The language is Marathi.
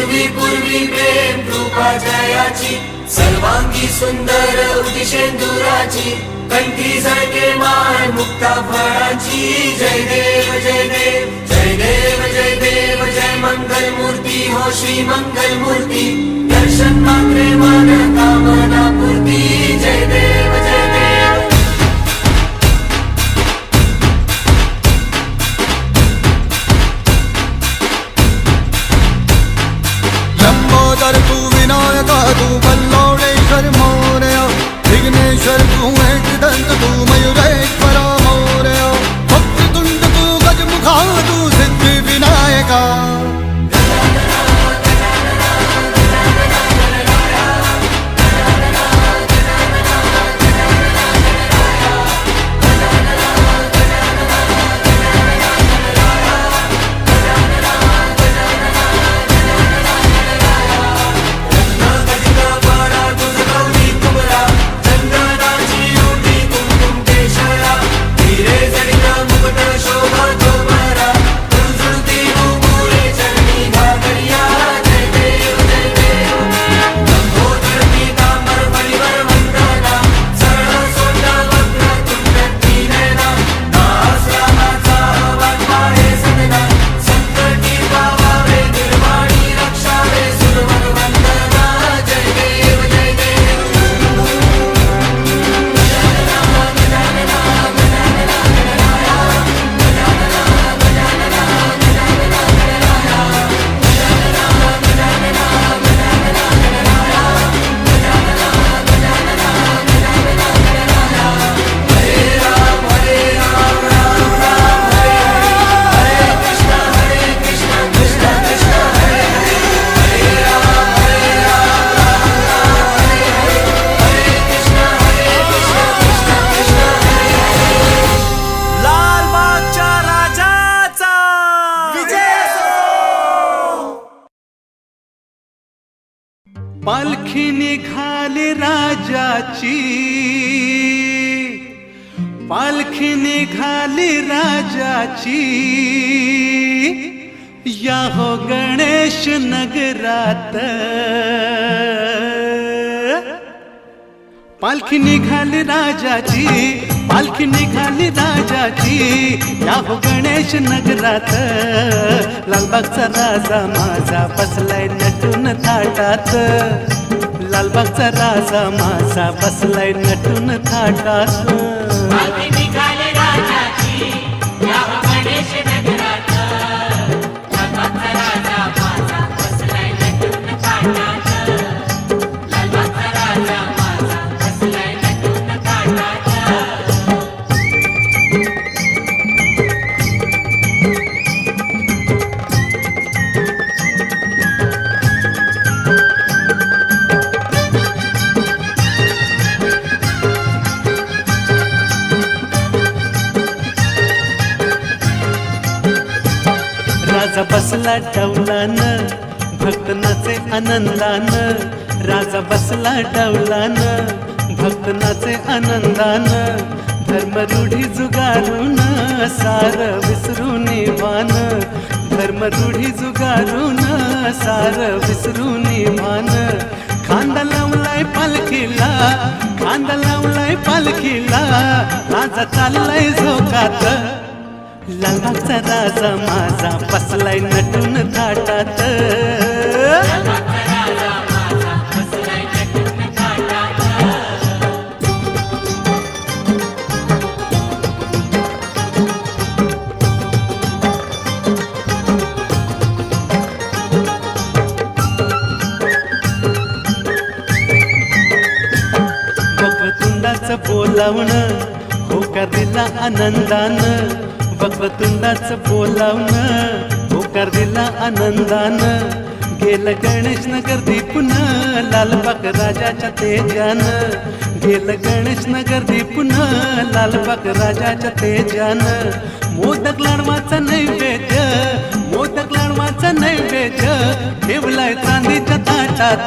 पूर्वी पूर्वी प्रेम कृपा जयाची सर्वांगी सुंदर उदिशेंदुराची कंठी झळके माळ मुक्ता फळाची जय देव जय देव जय देव जय देव जय मंगल मूर्ती हो श्री मंगल मूर्ती दर्शन मात्रे मन कामना पूर्ती जय देव जय देव लंबोदर तू विनायका तू बल्लौडेश्वर मोरया विघ्नेश्वर तू एकदंत तू मयूरेश्वर मोरया वक्रतुंड तू गजमुखा तू सिद्धि विनायका पालखी निघाली राजाची पालखी निघाली राजाची या हो गणेश नगरात पालखी निघाली राजाची पालखी निघाली राजाची या हो गणेश नगरात लालबागचा राजा माझा बसलाय नटून थाटात लालबागचा राजा माझा बसलाय नटून थाटात पालखी निघाली राजाची या हो गणेश नगरात लालबागचा राजा माझा बसलाय नटून थाटात लालबागचा राजा माझा बसलाय नटून थाटात राजा बसला डौलान भक्त नाचे आनंदान राजा बसला डौलान भक्त नाचे आनंदान धर्म रूढी जुगारून सार विसरून वान धर्म रूढी जुगारून सार विसरून वान खांदा लावलाय पालखीला खांदा लावलाय पालखीला राजा चाललाय झोकात लालबागचा राजा माझा बसलाय नटून थाटात वक्रतुंडाचं बोलावणं होकार दिला आनंदानं वक्रतुंडाचं बोलावणं होकार दिला आनंदानं गेलं गणेश नगर दीपून लालबाग राजाच्या तेजानं गेलं गणेश नगर दीपून लालबाग राजाच्या तेजानं मोदक लाडवाचा नैवेद्य मोदक लाडवाचा नैवेद्य ठेवलाय चांदीच्या ताटात